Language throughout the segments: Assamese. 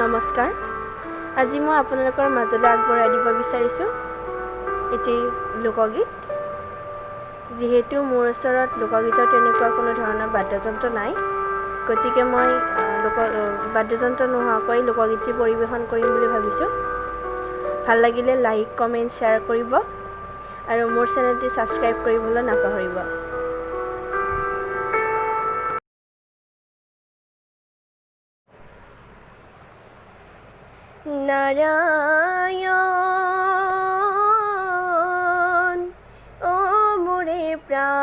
নমস্কাৰ। আজি মই আপোনালোকৰ মাজলৈ আগবঢ়াই দিব বিচাৰিছোঁ এটি লোকগীত। যিহেতু মোৰ ওচৰত লোকগীতৰ তেনেকুৱা কোনো ধৰণৰ বাদ্যযন্ত্ৰ নাই, গতিকে মই বাদ্যযন্ত্ৰ নোহোৱাকৈ লোকগীতটি পৰিৱেশন কৰিম বুলি ভাবিছোঁ। ভাল লাগিলে লাইক, কমেণ্ট, শ্বেয়াৰ কৰিব আৰু মোৰ চেনেলটি ছাবস্ক্ৰাইব কৰিবলৈ নাপাহৰিব। নারায়ণ ও মোরে প্রাণ,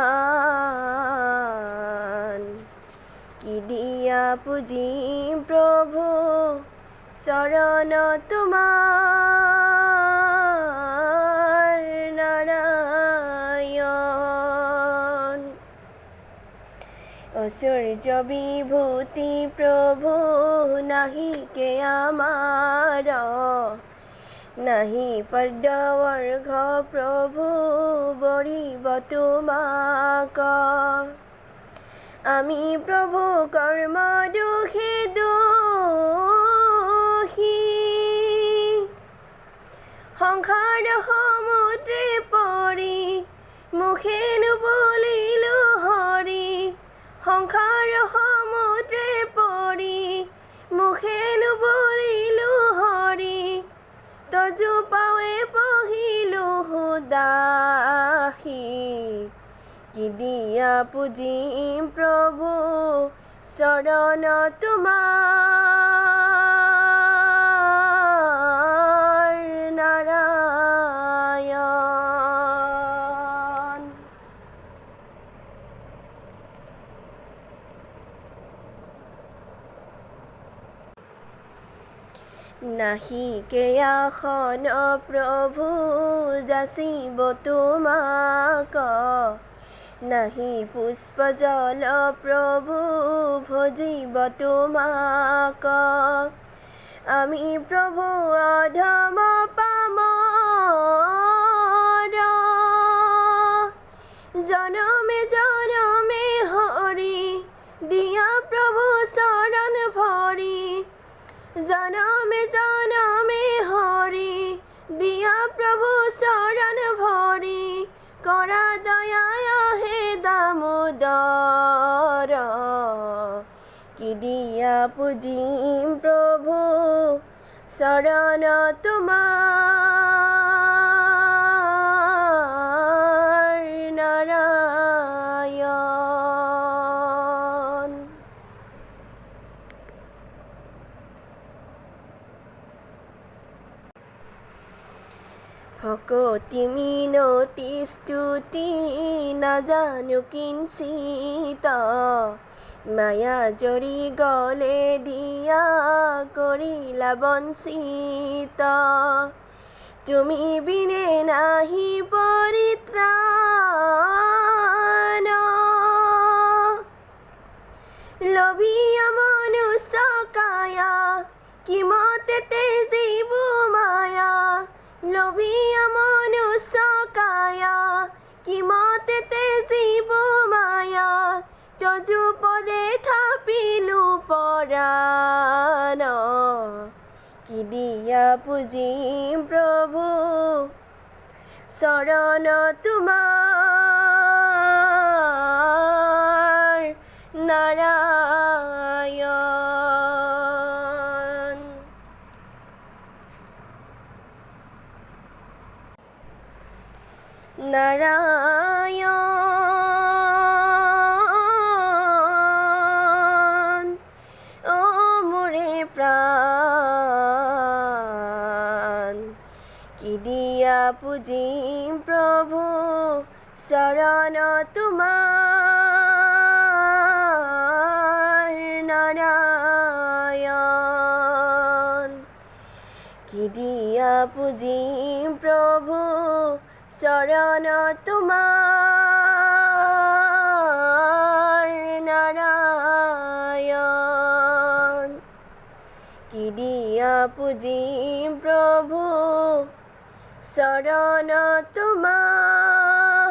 কি দিয়া পুজিম প্রভু শরণ তোমার। নারায়ণ ঐশ্বর্য বিভূতি প্রভু নাহি কে আমার, নাহি পদ্মবর্গ প্রভু বরিব তোমাক। আমি প্রভু কর্ম দুখে দোষী, সংসার সমুদ্রে পৰি মুখে নুবলিলো হৰি। সংসাৰ সমুদ্ৰে পৰি মুখে নুবলিলো হৰি, তজু পাৱে পহিলো দাসী। কি দিয়া পুজিম প্ৰভু চৰণ তোমাৰ। নাৰায়ণ নাহি কে আসন প্ৰভু যাচিব তোমাক, নাহি পুষ্প জল প্ৰভু ভজিব তোমাক। আমি প্ৰভু অধম পামৰ, জনমে জনমে হৰি দিয়া প্ৰভু চৰণ ভৰি। জনমে জনমে হৰি দিয়া প্ৰভু চৰণ ভৰি, কৰা দয়ায় হে দামোদৰ। কি দিয়া পুজিম প্ৰভু চৰণ তোমাৰ। নাৰায়ণ ভকতি মিনতি স্তুতি নাজানো কিঞ্চিত, মায়া জৰি গলে দিয়া কৰিলা বঞ্চিত। তুমি বিনে নাহি পৰিত্ৰাণ, লভিয়া মনুষ্য কায়া কিমতে তেজিব মায়া। লভিয়া মনুষ্য কায়া কিমতে তেজিব মায়া, তজু পদে থাপিলো পৰাণ। কি দিয়া পুজিম প্ৰভু চৰণ তোমাৰ। নাৰায়ণ নাৰায়ণ ও মোৰে প্ৰাণ, কি দিয়া পুজিম প্ৰভু চৰণ তোমাৰ। নাৰায়ণ কি দিয়া পুজিম প্ৰভু চৰণ তোমাৰ। নাৰায়ণ কি দিয়া পুজিম প্ৰভু চৰণ তোমাৰ।